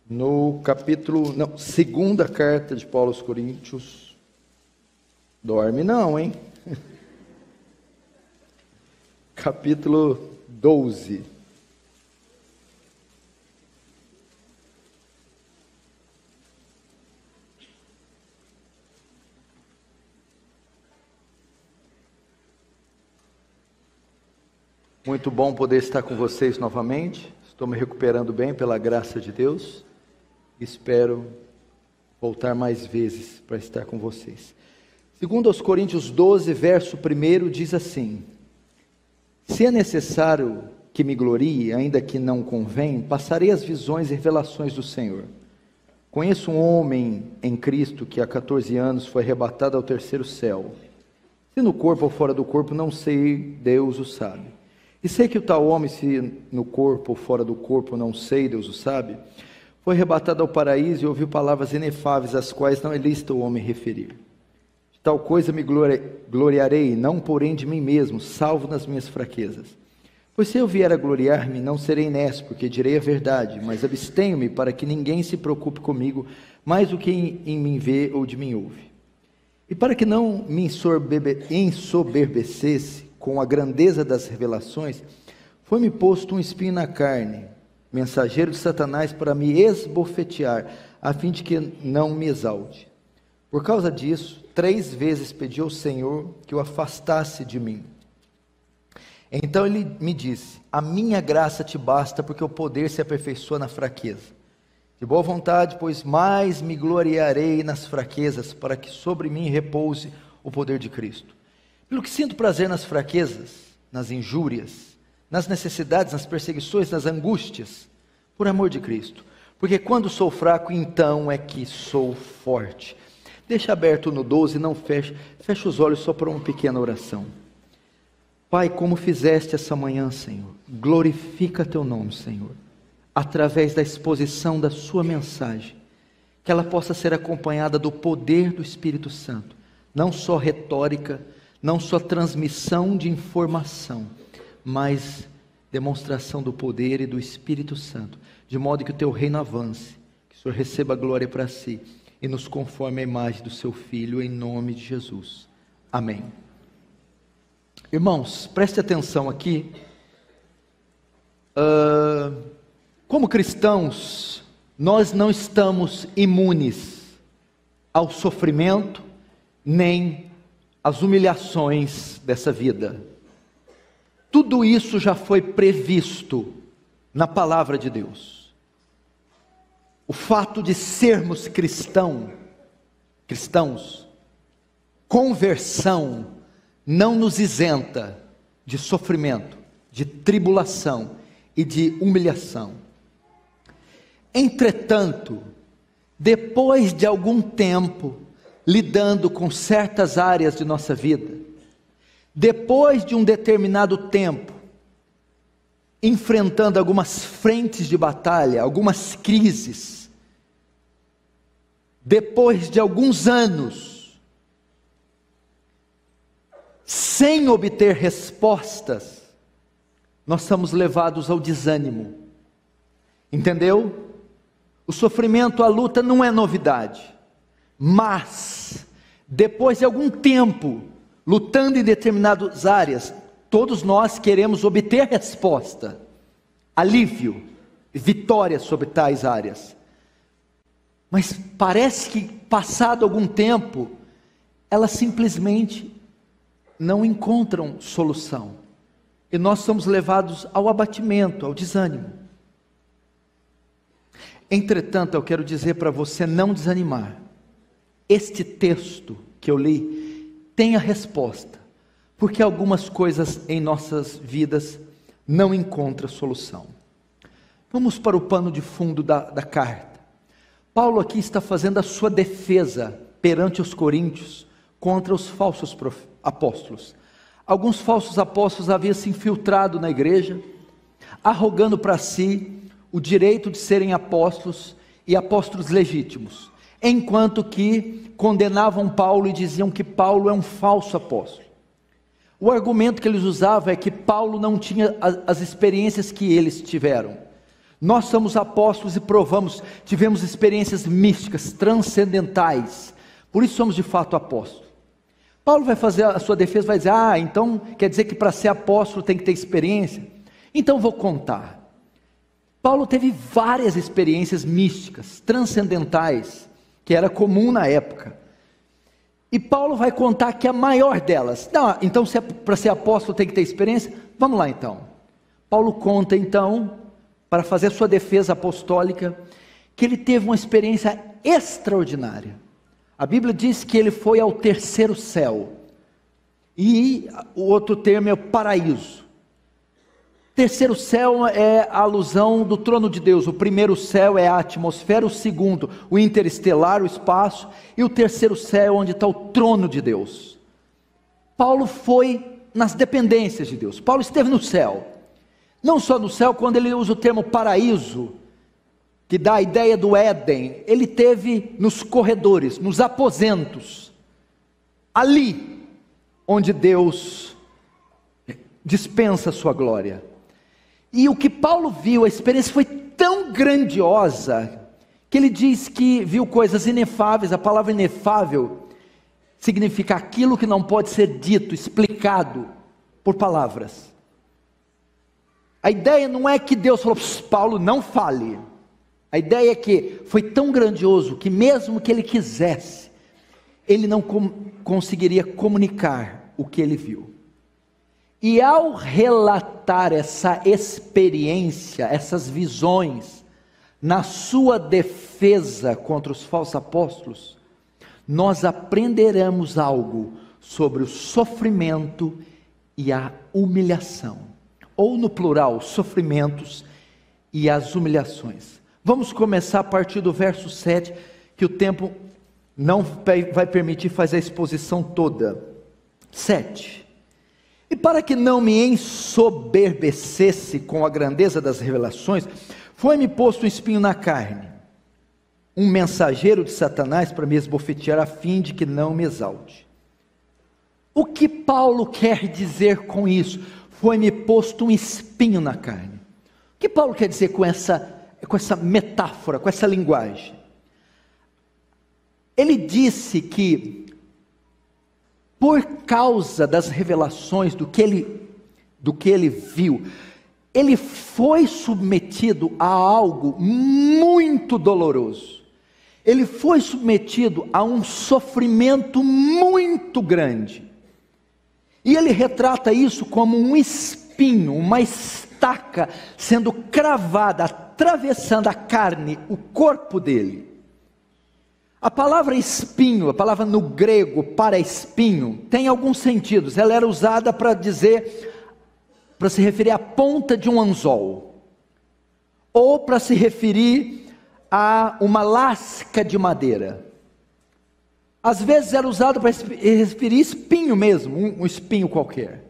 No capítulo, não, segunda carta de Paulo aos Coríntios. Dorme não, hein? Capítulo 12. Muito bom poder estar com vocês novamente. Estou me recuperando bem pela graça de Deus. Espero voltar mais vezes para estar com vocês. Segundo aos Coríntios 12, verso 1, diz assim: se é necessário que me glorie, ainda que não convém, passarei as visões e revelações do Senhor. Conheço um homem em Cristo que há 14 anos foi arrebatado ao terceiro céu. Se no corpo ou fora do corpo, não sei, Deus o sabe. E sei que o tal homem, se no corpo ou fora do corpo, não sei, Deus o sabe, foi arrebatado ao paraíso e ouviu palavras inefáveis, as quais não é lícito o homem referir. De tal coisa me gloriarei, não porém de mim mesmo, salvo nas minhas fraquezas. Pois se eu vier a gloriar-me, não serei inércio, porque direi a verdade, mas abstenho-me para que ninguém se preocupe comigo, mais do que em mim vê ou de mim ouve. E para que não me ensoberbecesse com a grandeza das revelações, foi-me posto um espinho na carne, mensageiro de Satanás, para me esbofetear, a fim de que não me exalte. Por causa disso, 3 vezes pedi ao Senhor que o afastasse de mim. Então ele me disse: a minha graça te basta, porque o poder se aperfeiçoa na fraqueza. De boa vontade, pois mais me gloriarei nas fraquezas, para que sobre mim repouse o poder de Cristo. Pelo que sinto prazer nas fraquezas, nas injúrias, nas necessidades, nas perseguições, nas angústias, por amor de Cristo. Porque quando sou fraco, então é que sou forte. Deixa aberto no 12, não fecha os olhos só para uma pequena oração. Pai, como fizeste essa manhã, Senhor, glorifica teu nome, Senhor, através da exposição da sua mensagem, que ela possa ser acompanhada do poder do Espírito Santo, não só retórica, não só transmissão de informação, mas demonstração do poder e do Espírito Santo, de modo que o teu reino avance, que o Senhor receba a glória para si, e nos conforme a imagem do seu Filho, em nome de Jesus. Amém. Irmãos, preste atenção aqui. Como cristãos, nós não estamos imunes ao sofrimento, nem as humilhações dessa vida. Tudo isso já foi previsto na palavra de Deus. O fato de sermos cristãos, conversão não nos isenta de sofrimento, de tribulação e de humilhação. Entretanto, depois de algum tempo lidando com certas áreas de nossa vida, depois de um determinado tempo, enfrentando algumas frentes de batalha, algumas crises, depois de alguns anos, sem obter respostas, nós somos levados ao desânimo. Entendeu? O sofrimento, a luta não é novidade. Mas, depois de algum tempo, lutando em determinadas áreas, todos nós queremos obter resposta, alívio, vitória sobre tais áreas. Mas parece que, passado algum tempo, elas simplesmente não encontram solução. E nós somos levados ao abatimento, ao desânimo. Entretanto, eu quero dizer para você não desanimar. Este texto que eu li tem a resposta, porque algumas coisas em nossas vidas não encontram solução. Vamos para o pano de fundo da carta. Paulo aqui está fazendo a sua defesa perante os coríntios contra os falsos apóstolos. Alguns falsos apóstolos haviam se infiltrado na igreja, arrogando para si o direito de serem apóstolos e apóstolos legítimos, enquanto que condenavam Paulo e diziam que Paulo é um falso apóstolo. O argumento que eles usavam é que Paulo não tinha as experiências que eles tiveram. Nós somos apóstolos e provamos, tivemos experiências místicas, transcendentais, por isso somos de fato apóstolos. Paulo vai fazer a sua defesa, vai dizer, então quer dizer que para ser apóstolo tem que ter experiência? Então vou contar. Paulo teve várias experiências místicas, transcendentais, que era comum na época. E Paulo vai contar que a maior delas, então para ser apóstolo tem que ter experiência? Vamos lá então. Paulo conta então, para fazer a sua defesa apostólica, que ele teve uma experiência extraordinária. A Bíblia diz que ele foi ao terceiro céu, e o outro termo é o paraíso. Terceiro céu é a alusão do trono de Deus. O primeiro céu é a atmosfera, o segundo, o interestelar, o espaço, e o terceiro céu é onde está o trono de Deus. Paulo foi nas dependências de Deus. Paulo esteve no céu, não só no céu, quando ele usa o termo paraíso, que dá a ideia do Éden, ele teve nos corredores, nos aposentos, ali onde Deus dispensa a sua glória. E o que Paulo viu, a experiência foi tão grandiosa, que ele diz que viu coisas inefáveis. A palavra inefável significa aquilo que não pode ser dito, explicado por palavras. A ideia não é que Deus falou, Paulo, não fale. A ideia é que foi tão grandioso, que mesmo que ele quisesse, ele não conseguiria comunicar o que ele viu. E ao relatar essa experiência, essas visões, na sua defesa contra os falsos apóstolos, nós aprenderemos algo sobre o sofrimento e a humilhação, ou no plural, sofrimentos e as humilhações. Vamos começar a partir do verso 7, que o tempo não vai permitir fazer a exposição toda. 7. E para que não me ensoberbecesse com a grandeza das revelações, foi-me posto um espinho na carne, um mensageiro de Satanás para me esbofetear, a fim de que não me exalte. O que Paulo quer dizer com isso? Foi-me posto um espinho na carne. O que Paulo quer dizer com essa metáfora, com essa linguagem? Ele disse que, por causa das revelações do que ele viu, ele foi submetido a algo muito doloroso. Ele foi submetido a um sofrimento muito grande. E ele retrata isso como um espinho, uma estaca sendo cravada, atravessando a carne, o corpo dele. A palavra espinho, a palavra no grego para espinho, tem alguns sentidos. Ela era usada para se referir à ponta de um anzol, ou para se referir a uma lasca de madeira. Às vezes era usado para referir espinho mesmo, um espinho qualquer.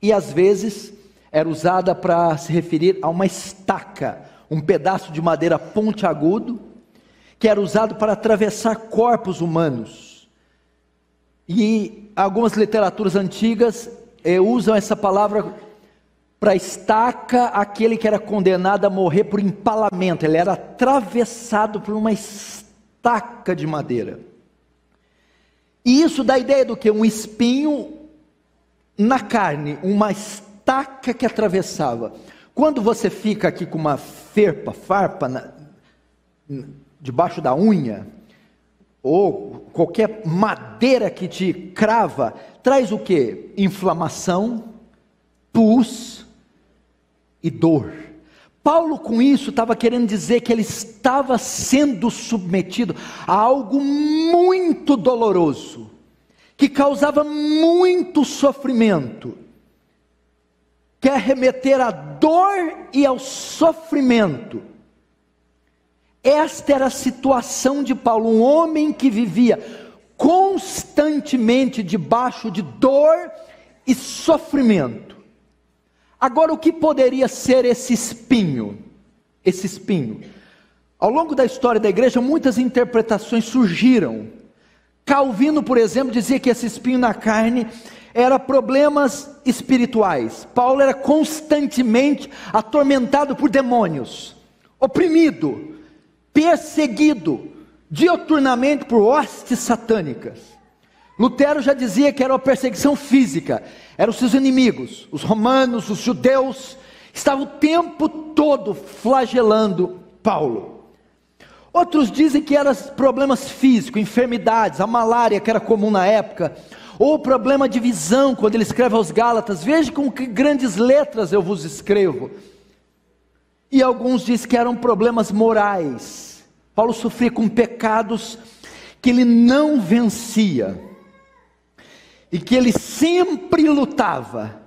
E às vezes era usada para se referir a uma estaca, um pedaço de madeira pontiagudo, que era usado para atravessar corpos humanos. E algumas literaturas antigas usam essa palavra para estaca, aquele que era condenado a morrer por empalamento. Ele era atravessado por uma estaca de madeira. E isso dá a ideia do que? Um espinho na carne, uma estaca que atravessava. Quando você fica aqui com uma farpa debaixo da unha, ou qualquer madeira que te crava, traz o que? Inflamação, pus e dor. Paulo com isso estava querendo dizer que ele estava sendo submetido a algo muito doloroso, que causava muito sofrimento. Quer remeter à dor e ao sofrimento. Esta era a situação de Paulo, um homem que vivia constantemente debaixo de dor e sofrimento. Agora, o que poderia ser esse espinho? Esse espinho. Ao longo da história da igreja, muitas interpretações surgiram. Calvino, por exemplo, dizia que esse espinho na carne era problemas espirituais. Paulo era constantemente atormentado por demônios. oprimido, perseguido diuturnamente por hostes satânicas. Lutero já dizia que era uma perseguição física, eram os seus inimigos, os romanos, os judeus, estavam o tempo todo flagelando Paulo. Outros dizem que eram problemas físicos, enfermidades, a malária que era comum na época, ou problema de visão, quando ele escreve aos Gálatas, veja com que grandes letras eu vos escrevo. E alguns dizem que eram problemas morais, Paulo sofria com pecados que ele não vencia, e que ele sempre lutava.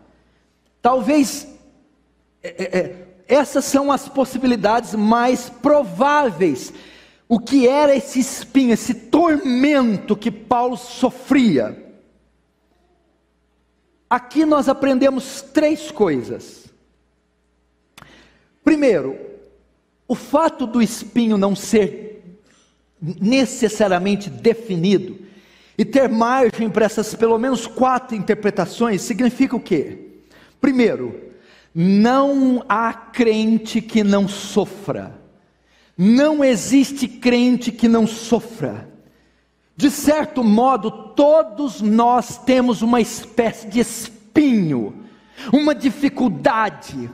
Talvez, essas são as possibilidades mais prováveis. O que era esse espinho, esse tormento que Paulo sofria? Aqui nós aprendemos 3 coisas. Primeiro, o fato do espinho não ser necessariamente definido, e ter margem para essas pelo menos 4 interpretações, significa o quê? Primeiro, não há crente que não sofra. Não existe crente que não sofra. De certo modo, todos nós temos uma espécie de espinho, uma dificuldade.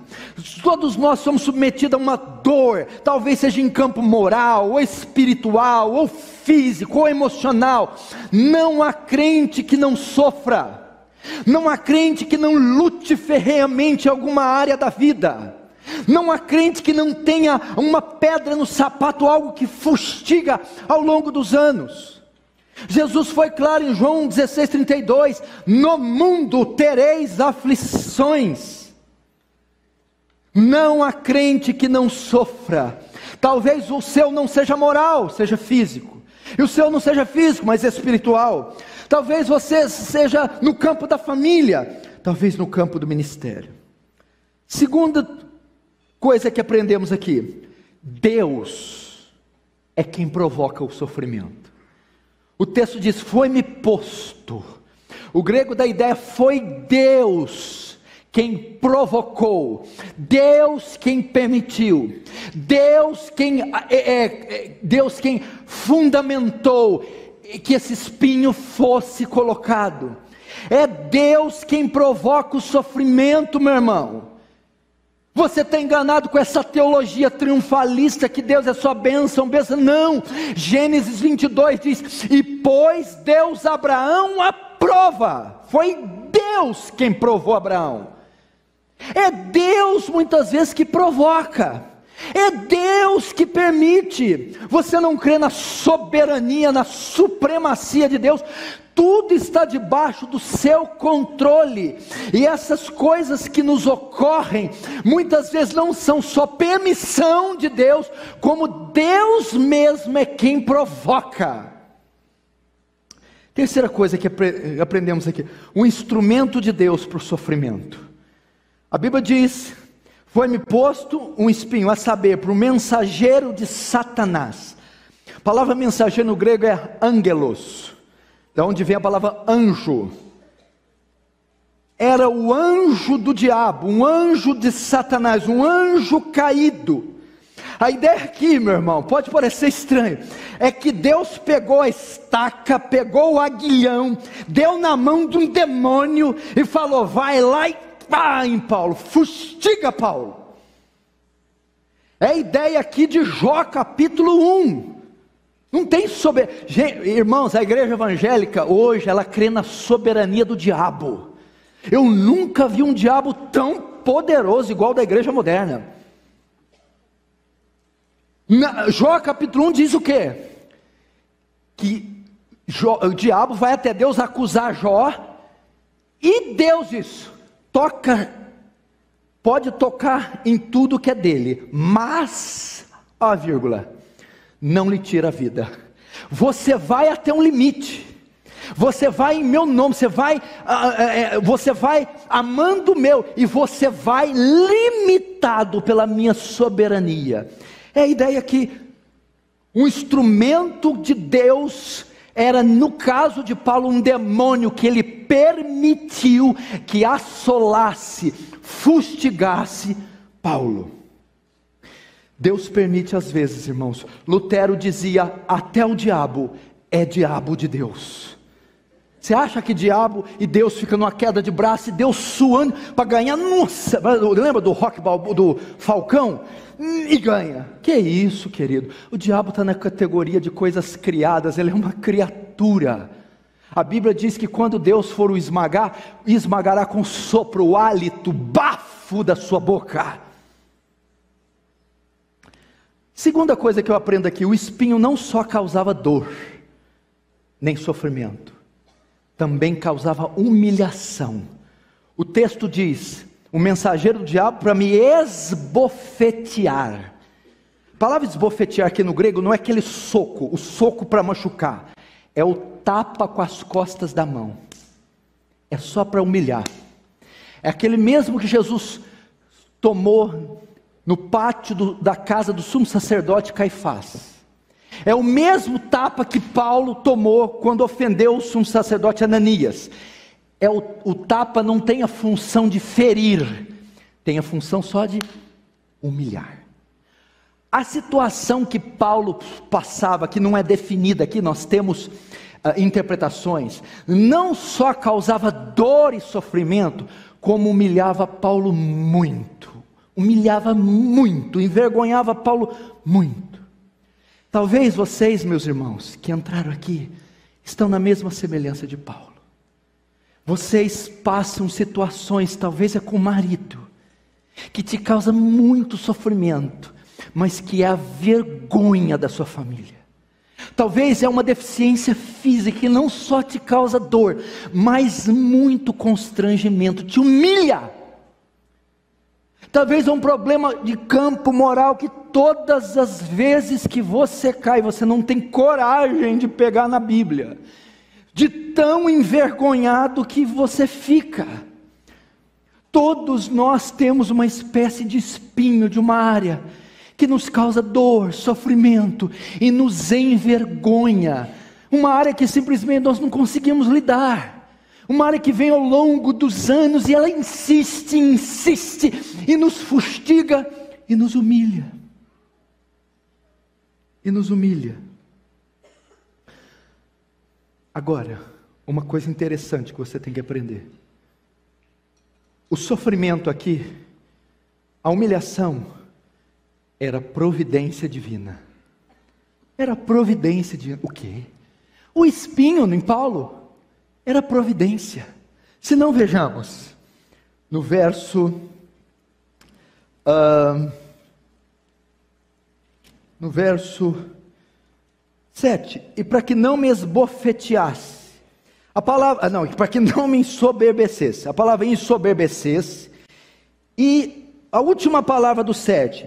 Todos nós somos submetidos a uma dor, talvez seja em campo moral, ou espiritual, ou físico, ou emocional. Não há crente que não sofra. Não há crente que não lute ferrenhamente em alguma área da vida. Não há crente que não tenha uma pedra no sapato, algo que fustiga ao longo dos anos. Jesus foi claro em João 16:32, no mundo tereis aflições. Não há crente que não sofra. Talvez o seu não seja moral, seja físico, e o seu não seja físico, mas espiritual. Talvez você seja no campo da família, talvez no campo do ministério. Segunda coisa que aprendemos aqui: Deus é quem provoca o sofrimento. O texto diz, foi-me posto. O grego da ideia, foi Deus quem provocou, Deus quem permitiu, Deus quem fundamentou que esse espinho fosse colocado. É Deus quem provoca o sofrimento, meu irmão. Você está enganado com essa teologia triunfalista que Deus é só bênção, bênção. Não, Gênesis 22 diz, e pôs Deus Abraão à prova. Foi Deus quem provou Abraão. É Deus muitas vezes que provoca. É Deus que permite. Você não crê na soberania, na supremacia de Deus? Tudo está debaixo do seu controle, e essas coisas que nos ocorrem, muitas vezes não são só permissão de Deus, como Deus mesmo é quem provoca. Terceira coisa que aprendemos aqui, um instrumento de Deus para o sofrimento. A Bíblia diz, foi-me posto um espinho, a saber, para o mensageiro de Satanás. A palavra mensageiro no grego é angelos, da onde vem a palavra anjo. Era o anjo do diabo, um anjo de Satanás, um anjo caído. A ideia aqui, meu irmão, pode parecer estranho, é que Deus pegou a estaca, pegou o aguilhão, deu na mão de um demônio e falou, vai lá e pá em Paulo, fustiga Paulo. É a ideia aqui de Jó capítulo 1. Não tem irmãos, a igreja evangélica hoje, ela crê na soberania do diabo. Eu nunca vi um diabo tão poderoso igual da igreja moderna. Jó capítulo 1 diz o quê? Que o diabo vai até Deus acusar Jó, e Deus diz, pode tocar em tudo que é dele, mas, não lhe tira a vida. Você vai até um limite, você vai em meu nome, você vai amando o meu, e você vai limitado pela minha soberania. É a ideia que um instrumento de Deus era, no caso de Paulo, um demônio que ele permitiu que assolasse, fustigasse Paulo. Deus permite às vezes, irmãos. Lutero dizia, até o diabo é diabo de Deus. Você acha que diabo e Deus fica numa queda de braço e Deus suando para ganhar? Nossa, lembra do rock do Falcão? E ganha. Que isso, querido? O diabo está na categoria de coisas criadas, ele é uma criatura. A Bíblia diz que quando Deus for o esmagar, esmagará com sopro, o hálito, bafo da sua boca. Segunda coisa que eu aprendo aqui, o espinho não só causava dor, nem sofrimento, também causava humilhação. O texto diz, o mensageiro do diabo para me esbofetear. A palavra esbofetear aqui no grego não é aquele soco, o soco para machucar, é o tapa com as costas da mão, é só para humilhar. É aquele mesmo que Jesus tomou no pátio da casa do sumo sacerdote Caifás. É o mesmo tapa que Paulo tomou quando ofendeu o sumo sacerdote Ananias. O tapa não tem a função de ferir, tem a função só de humilhar. A situação que Paulo passava, que não é definida aqui, nós temos interpretações, não só causava dor e sofrimento, como humilhava Paulo muito. Humilhava muito, envergonhava Paulo muito. Talvez vocês, meus irmãos, que entraram aqui, estão na mesma semelhança de Paulo. Vocês passam situações, talvez é com o marido, que te causa muito sofrimento, mas que é a vergonha da sua família. Talvez é uma deficiência física que não só te causa dor, mas muito constrangimento, te humilha. Talvez é um problema de campo moral que todas as vezes que você cai, você não tem coragem de pegar na Bíblia, de tão envergonhado que você fica. Todos nós temos uma espécie de espinho, de uma área, que nos causa dor, sofrimento e nos envergonha. Uma área que simplesmente nós não conseguimos lidar. Uma área que vem ao longo dos anos e ela insiste e nos fustiga e nos humilha. E nos humilha. Agora, uma coisa interessante que você tem que aprender. O sofrimento aqui, a humilhação, era providência divina. Era providência divina. O quê? O espinho em Paulo era providência. Se não, vejamos, no verso 7, e para que não me esbofeteasse, para que não me ensoberbecesse, a palavra ensoberbecesse, e a última palavra do 7,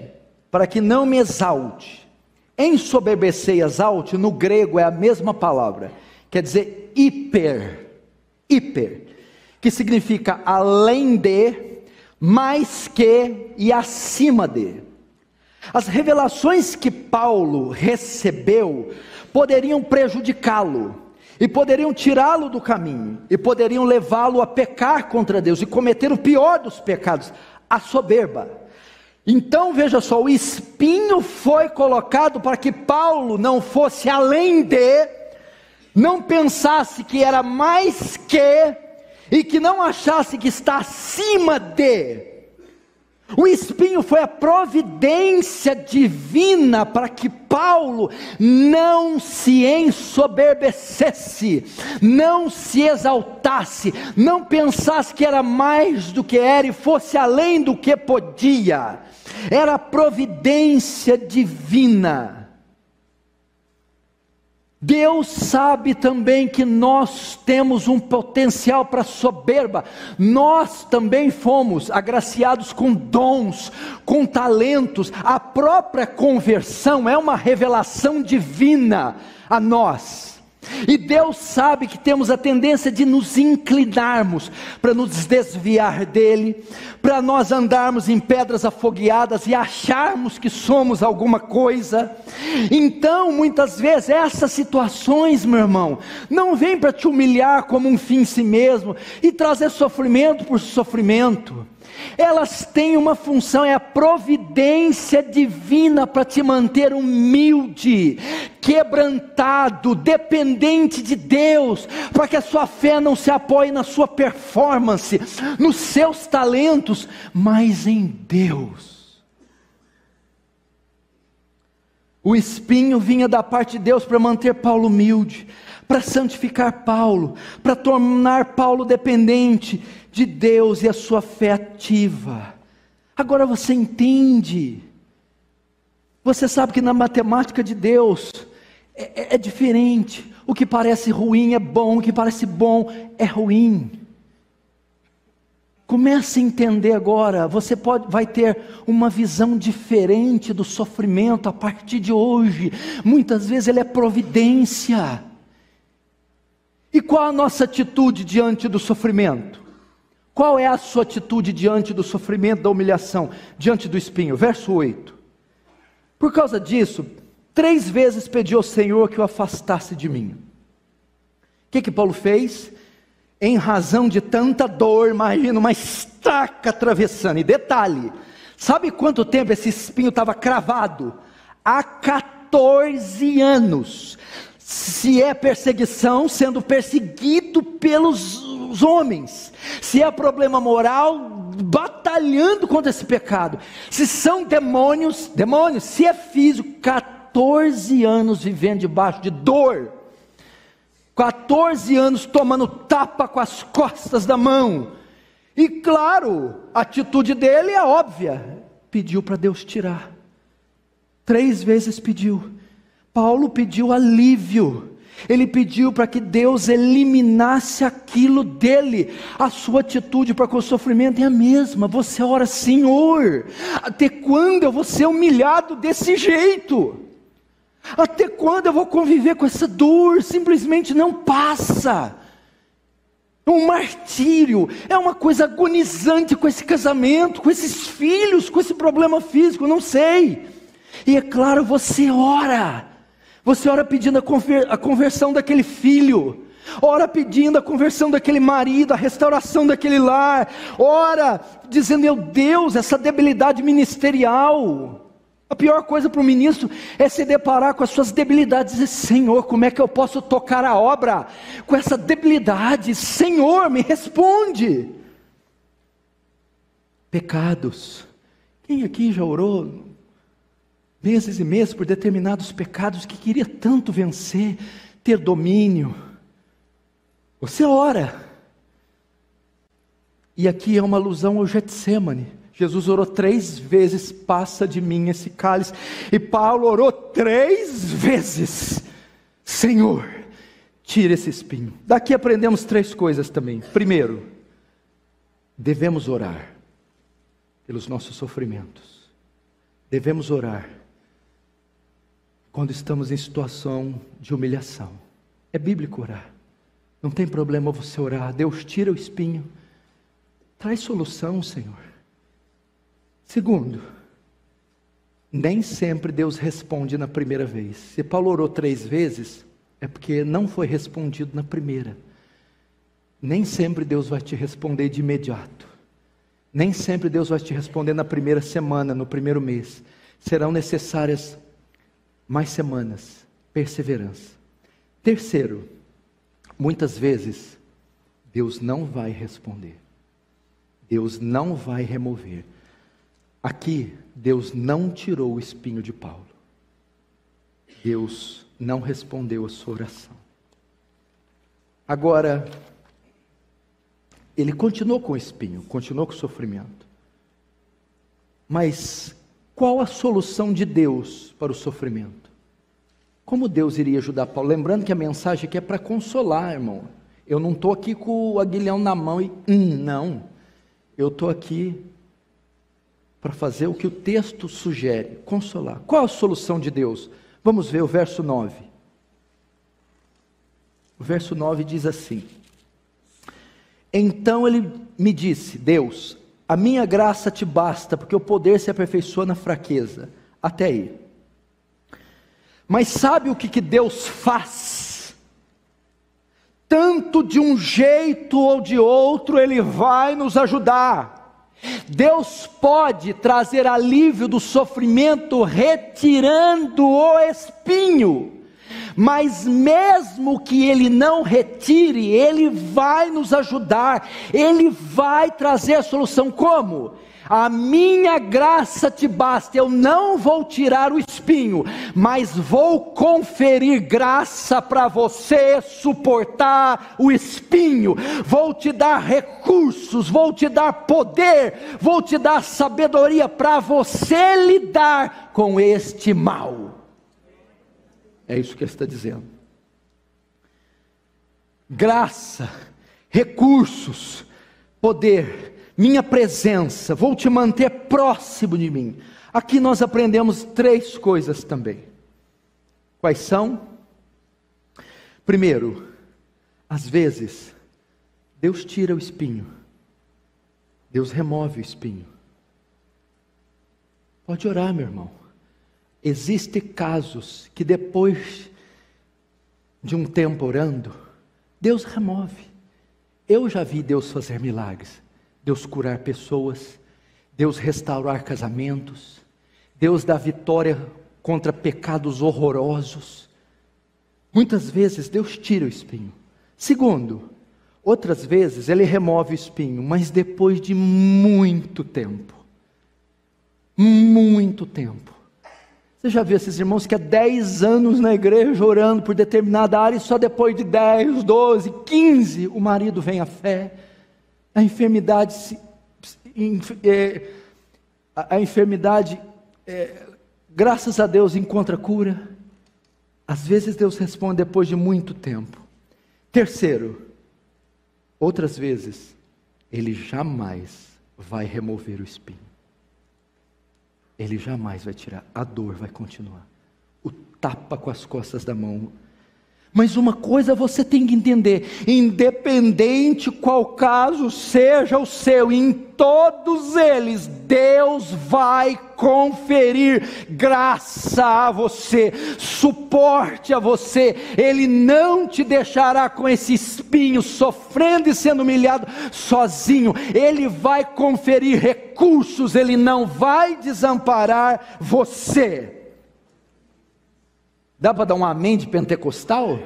para que não me exalte. Ensoberbecer e exalte, no grego é a mesma palavra, quer dizer hiper, que significa além de, mais que e acima de. As revelações que Paulo recebeu poderiam prejudicá-lo, e poderiam tirá-lo do caminho, e poderiam levá-lo a pecar contra Deus, e cometer o pior dos pecados, a soberba. Então veja só, o espinho foi colocado para que Paulo não fosse além de, não pensasse que era mais que, e que não achasse que está acima de. O espinho foi a providência divina para que Paulo não se ensoberbecesse, não se exaltasse, não pensasse que era mais do que era e fosse além do que podia. Era a providência divina. Deus sabe também que nós temos um potencial para soberba. Nós também fomos agraciados com dons, com talentos. A própria conversão é uma revelação divina a nós. E Deus sabe que temos a tendência de nos inclinarmos para nos desviar dele, para nós andarmos em pedras afogueadas e acharmos que somos alguma coisa. Então, muitas vezes, essas situações, meu irmão, não vêm para te humilhar como um fim em si mesmo e trazer sofrimento por sofrimento. Elas têm uma função, é a providência divina para te manter humilde, quebrantado, dependente de Deus, para que a sua fé não se apoie na sua performance, nos seus talentos, mas em Deus. O espinho vinha da parte de Deus para manter Paulo humilde, para santificar Paulo, para tornar Paulo dependente de Deus e a sua fé ativa. Agora você entende, você sabe que na matemática de Deus é diferente. O que parece ruim é bom, o que parece bom é ruim. Comece a entender agora, você vai ter uma visão diferente do sofrimento a partir de hoje. Muitas vezes ele é providência. E qual a nossa atitude diante do sofrimento? Qual é a sua atitude diante do sofrimento, da humilhação, diante do espinho? Verso 8. Por causa disso, 3 vezes pedi ao Senhor que o afastasse de mim. O que Paulo fez? Em razão de tanta dor, imagina uma estaca atravessando. E detalhe, sabe quanto tempo esse espinho estava cravado? Há 14 anos. Se é perseguição, sendo perseguido pelos homens. Se é problema moral, batalhando contra esse pecado. Se são demônios, se é físico, 14 anos vivendo debaixo de dor. 14 anos tomando tapa com as costas da mão. E claro, a atitude dele é óbvia. Pediu para Deus tirar. 3 vezes pediu. Paulo pediu alívio, ele pediu para que Deus eliminasse aquilo dele. A sua atitude para com o sofrimento é a mesma. Você ora: Senhor, até quando eu vou ser humilhado desse jeito? Até quando eu vou conviver com essa dor? Simplesmente não passa. É um martírio, é uma coisa agonizante com esse casamento, com esses filhos, com esse problema físico, não sei. E é claro, você ora pedindo a conversão daquele filho, ora pedindo a conversão daquele marido, a restauração daquele lar, ora dizendo: meu Deus, essa debilidade ministerial. A pior coisa para o ministro é se deparar com as suas debilidades e dizer: Senhor, como é que eu posso tocar a obra com essa debilidade? Senhor, me responde. Pecados. Quem aqui já orou meses e meses por determinados pecados que queria tanto vencer, ter domínio? Você ora. E aqui é uma alusão ao Getsêmani. Jesus orou 3 vezes: passa de mim esse cálice. E Paulo orou 3 vezes: Senhor, tira esse espinho. Daqui aprendemos 3 coisas também. Primeiro, devemos orar pelos nossos sofrimentos. Devemos orar quando estamos em situação de humilhação. É bíblico orar. Não tem problema você orar. Deus, tira o espinho. Traz solução, Senhor. Segundo, nem sempre Deus responde na primeira vez. Se Paulo orou 3 vezes, é porque não foi respondido na primeira. Nem sempre Deus vai te responder de imediato. Nem sempre Deus vai te responder na primeira semana, no primeiro mês. Serão necessárias mais semanas, perseverança. Terceiro, muitas vezes Deus não vai responder. Deus não vai remover. Aqui, Deus não tirou o espinho de Paulo. Deus não respondeu a sua oração. Agora, ele continuou com o espinho, continuou com o sofrimento. Mas qual a solução de Deus para o sofrimento? Como Deus iria ajudar Paulo? Lembrando que a mensagem aqui é para consolar, irmão. Eu não estou aqui com o aguilhão na mão e não. Eu estou aqui para fazer o que o texto sugere, consolar. Qual a solução de Deus? Vamos ver o verso 9. O verso 9 diz assim: então ele me disse, Deus, a minha graça te basta, porque o poder se aperfeiçoa na fraqueza. Até aí. Mas sabe o que Deus faz? Tanto de um jeito ou de outro, Ele vai nos ajudar. Deus pode trazer alívio do sofrimento, retirando o espinho. Mas mesmo que Ele não retire, Ele vai nos ajudar, Ele vai trazer a solução. Como? A minha graça te basta. Eu não vou tirar o espinho, mas vou conferir graça para você suportar o espinho. Vou te dar recursos, vou te dar poder, vou te dar sabedoria para você lidar com este mal. É isso que ele está dizendo. Graça, recursos, poder, minha presença, vou te manter próximo de mim. Aqui nós aprendemos 3 coisas também. Quais são? Primeiro, às vezes, Deus tira o espinho. Deus remove o espinho. Pode orar, meu irmão. Existem casos que depois de um tempo orando, Deus remove. Eu já vi Deus fazer milagres, Deus curar pessoas, Deus restaurar casamentos, Deus dar vitória contra pecados horrorosos. Muitas vezes Deus tira o espinho. Segundo, outras vezes Ele remove o espinho, mas depois de muito tempo. Muito tempo. Você já viu esses irmãos que há 10 anos na igreja orando por determinada área e só depois de 10, 12, 15 o marido vem à fé, a enfermidade, graças a Deus encontra cura. Às vezes Deus responde depois de muito tempo. Terceiro, outras vezes Ele jamais vai remover o espinho. Ele jamais vai tirar, a dor vai continuar, o tapa com as costas da mão. Mas uma coisa você tem que entender, independente qual caso seja o seu, em todos eles, Deus vai conferir graça a você, suporte a você. Ele não te deixará com esse espinho, sofrendo e sendo humilhado sozinho. Ele vai conferir recursos, Ele não vai desamparar você. Dá para dar um amém de pentecostal?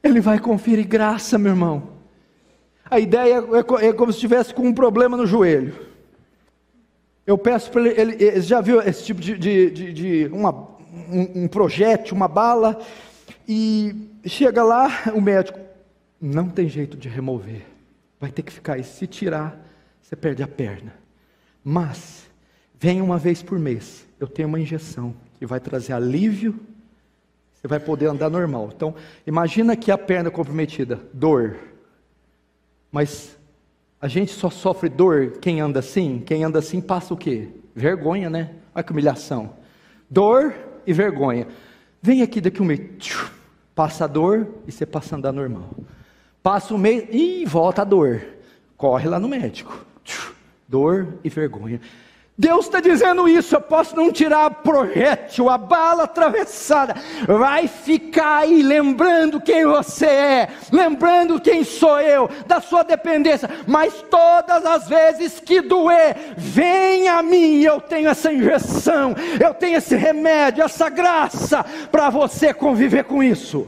Ele vai conferir graça, meu irmão. A ideia é como se estivesse com um problema no joelho. Eu peço para ele já viu esse tipo de um projétil, uma bala, e chega lá, o médico, não tem jeito de remover, vai ter que ficar aí, se tirar, você perde a perna. Mas vem uma vez por mês, eu tenho uma injeção que vai trazer alívio, você vai poder andar normal. Então, imagina que a perna comprometida, dor. Mas a gente só sofre dor quem anda assim? Quem anda assim passa o quê? Vergonha, né? Olha que humilhação. Dor e vergonha. Vem aqui daqui um mês, passa a dor e você passa a andar normal. Passa um mês e volta a dor. Corre lá no médico. Dor e vergonha. Deus está dizendo isso, eu posso não tirar a projétil, a bala atravessada, vai ficar aí lembrando quem você é, lembrando quem sou eu, da sua dependência, mas todas as vezes que doer, vem a mim, eu tenho essa injeção, eu tenho esse remédio, essa graça, para você conviver com isso.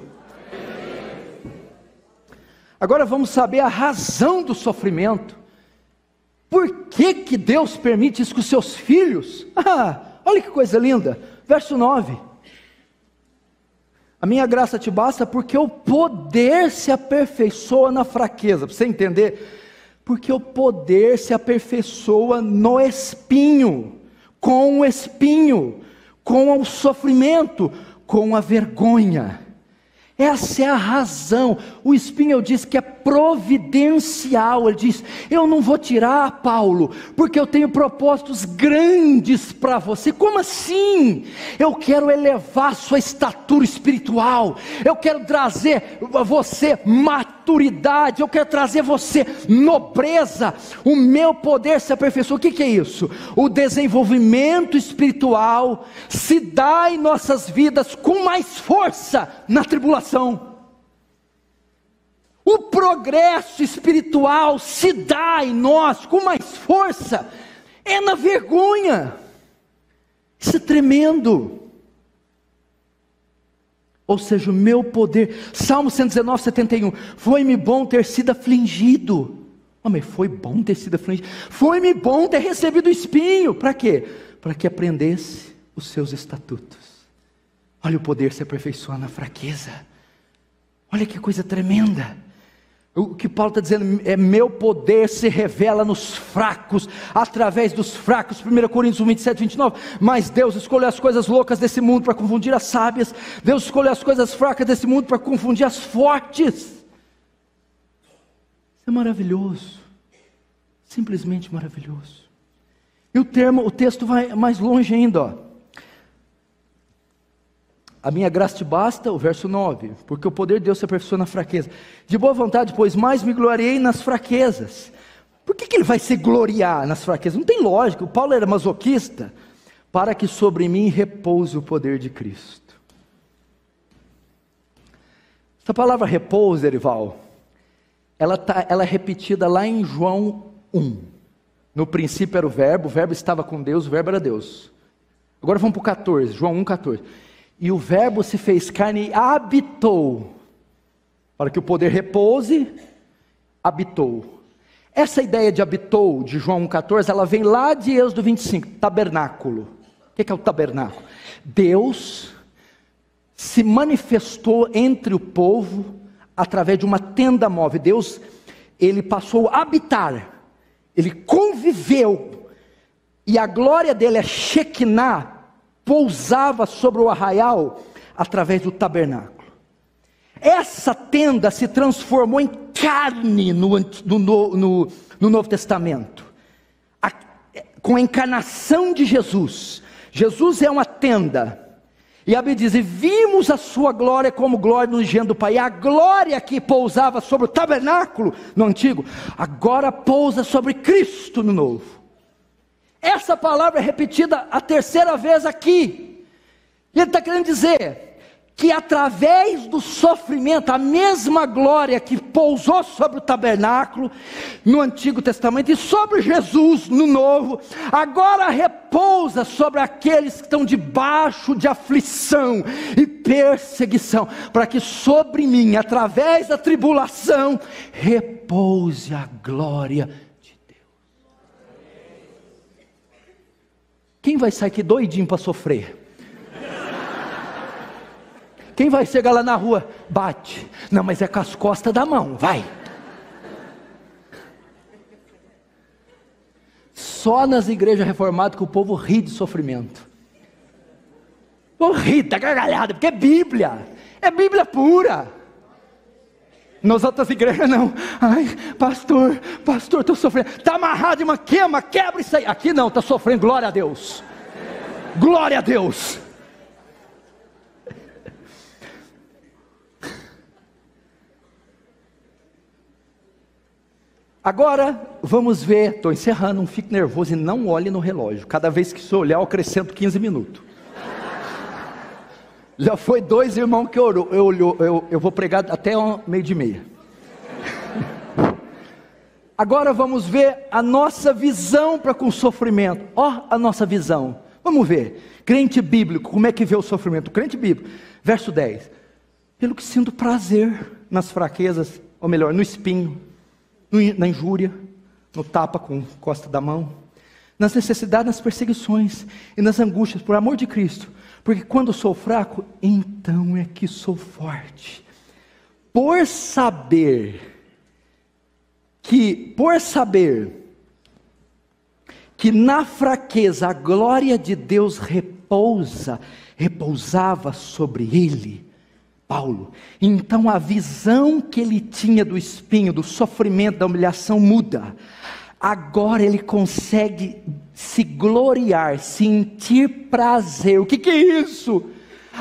Agora vamos saber a razão do sofrimento. Por que Deus permite isso com os seus filhos? Olha que coisa linda, verso 9, a minha graça te basta porque o poder se aperfeiçoa na fraqueza. Para você entender, porque o poder se aperfeiçoa no espinho, com o sofrimento, com a vergonha. Essa é a razão. O espinho, eu disse que é providencial. Ele diz: eu não vou tirar, Paulo, porque eu tenho propósitos grandes para você. Como assim? Eu quero elevar sua estatura espiritual, eu quero trazer a você maturidade, eu quero trazer você nobreza. O meu poder se aperfeiçoa. O que é isso? O desenvolvimento espiritual se dá em nossas vidas com mais força na tribulação. O progresso espiritual se dá em nós com mais força na vergonha. Isso é tremendo. Ou seja, o meu poder. Salmo 119, 71. Foi-me bom ter sido afligido. Mas foi bom ter sido afligido. Foi-me bom ter recebido o espinho. Para quê? Para que aprendesse os seus estatutos. Olha o poder se aperfeiçoar na fraqueza. Olha que coisa tremenda. O que Paulo está dizendo é: meu poder se revela nos fracos, através dos fracos. 1 Coríntios 1, 27, 29. Mas Deus escolheu as coisas loucas desse mundo para confundir as sábias. Deus escolheu as coisas fracas desse mundo para confundir as fortes. Isso é maravilhoso, simplesmente maravilhoso. E o texto vai mais longe ainda, ó. A minha graça te basta, o verso 9, porque o poder de Deus se aperfeiçoa na fraqueza. De boa vontade, pois mais me gloriei nas fraquezas. Por que ele vai se gloriar nas fraquezas? Não tem lógica. O Paulo era masoquista. Para que sobre mim repouse o poder de Cristo. Essa palavra repouso, Erival, ela é repetida lá em João 1. No princípio era o verbo estava com Deus, o verbo era Deus. Agora vamos para o 14, João 1, 14. E o verbo se fez carne e habitou. Para que o poder repouse, habitou. Essa ideia de habitou, de João 1,14, ela vem lá de Êxodo 25, tabernáculo. O que é o tabernáculo? Deus se manifestou entre o povo através de uma tenda móvel. Deus, ele passou a habitar, ele conviveu, e a glória dele é Shekinah, pousava sobre o arraial através do tabernáculo. Essa tenda se transformou em carne no Novo Testamento, com a encarnação de Jesus. Jesus é uma tenda, e a Bíblia diz: e vimos a sua glória como glória no unigênito do Pai. E a glória que pousava sobre o tabernáculo no antigo, agora pousa sobre Cristo no novo. Essa palavra é repetida a terceira vez aqui. E ele está querendo dizer que através do sofrimento, a mesma glória que pousou sobre o tabernáculo no Antigo Testamento e sobre Jesus no Novo, agora repousa sobre aqueles que estão debaixo de aflição e perseguição, para que sobre mim, através da tribulação, repouse a glória de Deus. Quem vai sair aqui doidinho para sofrer? Quem vai chegar lá na rua? Bate. Não, mas é com as costas da mão, vai. Só nas igrejas reformadas que o povo ri de sofrimento. O ri, tá gargalhada, porque é Bíblia pura. Nas outras igrejas não. Ai, pastor, estou sofrendo. Está amarrado em uma queima, quebra isso aí. Aqui não, está sofrendo, glória a Deus. Glória a Deus. Agora, vamos ver, estou encerrando, não fique nervoso e não olhe no relógio. Cada vez que você olhar, eu acrescento 15 minutos. Já foi 2 irmãos que orou. Eu vou pregar até 12:30. Agora vamos ver a nossa visão para com o sofrimento. Ó, a nossa visão. Vamos ver. Crente bíblico, como é que vê o sofrimento? Crente bíblico, verso 10. Pelo que sinto prazer nas fraquezas, ou melhor, no espinho, na injúria, no tapa com costa da mão, nas necessidades, nas perseguições e nas angústias, por amor de Cristo, porque quando sou fraco, então é que sou forte. Por saber que na fraqueza a glória de Deus repousava sobre ele. Paulo. Então a visão que ele tinha do espinho, do sofrimento, da humilhação muda. Agora ele consegue se gloriar, sentir prazer. O que é isso?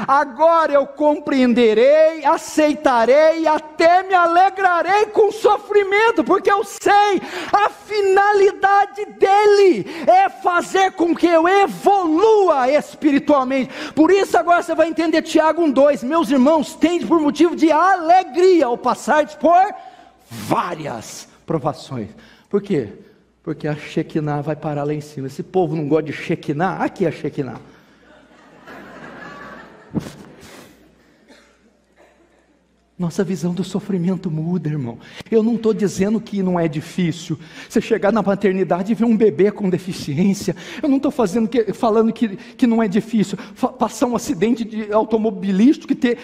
Agora eu compreenderei, aceitarei e até me alegrarei com o sofrimento, porque eu sei, a finalidade dele é fazer com que eu evolua espiritualmente. Por isso agora você vai entender Tiago 1:2, meus irmãos, tende por motivo de alegria ao passardes por várias provações. Por quê? Porque a Shekinah vai parar lá em cima. Esse povo não gosta de Shekinah, aqui é a Shekinah. Nossa visão do sofrimento muda, irmão. Eu não estou dizendo que não é difícil você chegar na maternidade e ver um bebê com deficiência. Eu não estou falando que não é difícil passar um acidente de automobilístico e ter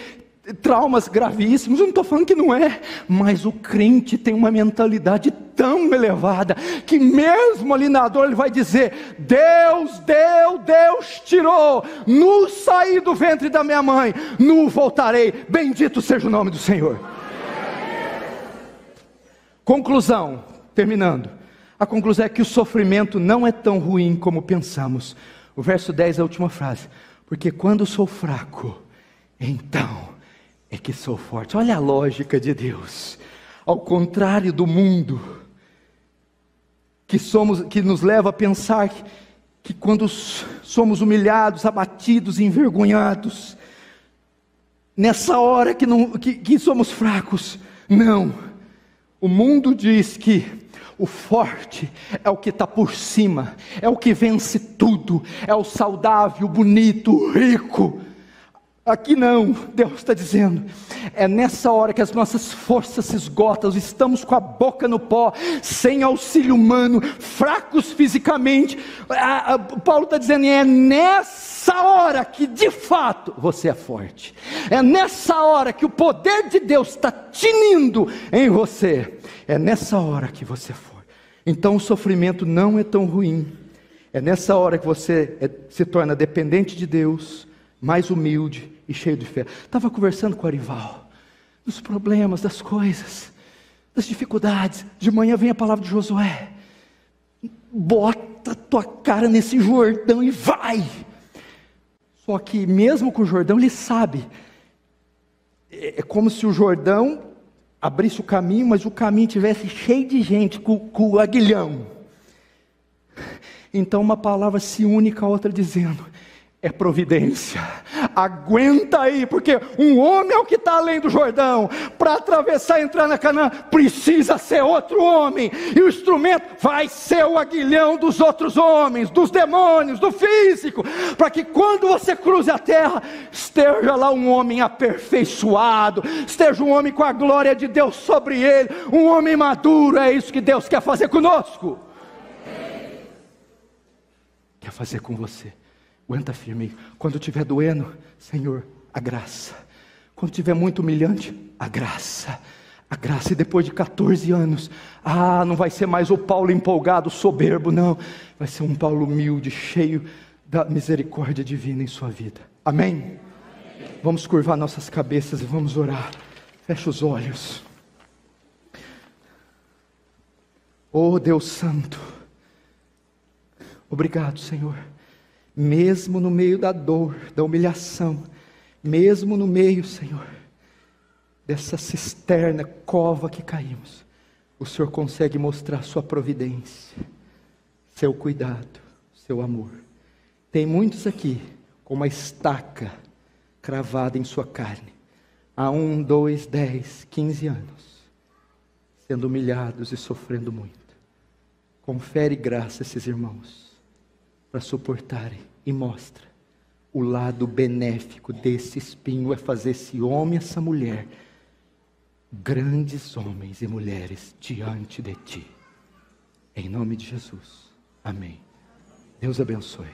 traumas gravíssimos. Eu não estou falando que não é, mas o crente tem uma mentalidade tão elevada, que mesmo ali na dor ele vai dizer: Deus deu, Deus tirou, nu saí do ventre da minha mãe, nu voltarei, bendito seja o nome do Senhor. Conclusão, terminando, a conclusão é que o sofrimento não é tão ruim como pensamos. O verso 10 é a última frase: porque quando sou fraco, então é que sou forte. Olha a lógica de Deus. Ao contrário do mundo, que nos leva a pensar que quando somos humilhados, abatidos, envergonhados, nessa hora que somos fracos, não. O mundo diz que o forte é o que está por cima, é o que vence tudo, é o saudável, o bonito, o rico. Aqui não, Deus está dizendo, é nessa hora que as nossas forças se esgotam, estamos com a boca no pó, sem auxílio humano, fracos fisicamente. Paulo está dizendo, é nessa hora que de fato você é forte, é nessa hora que o poder de Deus está tinindo em você, é nessa hora que você é forte. Então o sofrimento não é tão ruim, é nessa hora que você se torna dependente de Deus, mais humilde e cheio de fé. Estava conversando com o Arival, dos problemas, das coisas, das dificuldades. De manhã vem a palavra de Josué: bota tua cara nesse Jordão e vai. Só que mesmo com o Jordão ele sabe, é como se o Jordão abrisse o caminho, mas o caminho tivesse cheio de gente, com o aguilhão. Então uma palavra se une com a outra dizendo: é providência, aguenta aí, porque um homem é o que está além do Jordão, para atravessar e entrar na Canaã, precisa ser outro homem, e o instrumento vai ser o aguilhão dos outros homens, dos demônios, do físico, para que quando você cruze a terra, esteja lá um homem aperfeiçoado, esteja um homem com a glória de Deus sobre ele, um homem maduro. É isso que Deus quer fazer conosco, quer fazer com você. Aguenta firme. Quando estiver doendo, Senhor, a graça. Quando estiver muito humilhante, a graça. A graça. E depois de 14 anos, não vai ser mais o Paulo empolgado, soberbo, não. Vai ser um Paulo humilde, cheio da misericórdia divina em sua vida. Amém? Amém. Vamos curvar nossas cabeças e vamos orar. Fecha os olhos. Oh Deus Santo, obrigado, Senhor. Mesmo no meio da dor, da humilhação, mesmo no meio, Senhor, dessa cisterna, cova que caímos, o Senhor consegue mostrar sua providência, seu cuidado, seu amor. Tem muitos aqui com uma estaca cravada em sua carne, há 1, 2, 10, 15 anos, sendo humilhados e sofrendo muito. Confere graça a esses irmãos, para suportarem, e mostra o lado benéfico desse espinho, é fazer esse homem, essa mulher, grandes homens e mulheres diante de ti, em nome de Jesus, amém. Deus abençoe.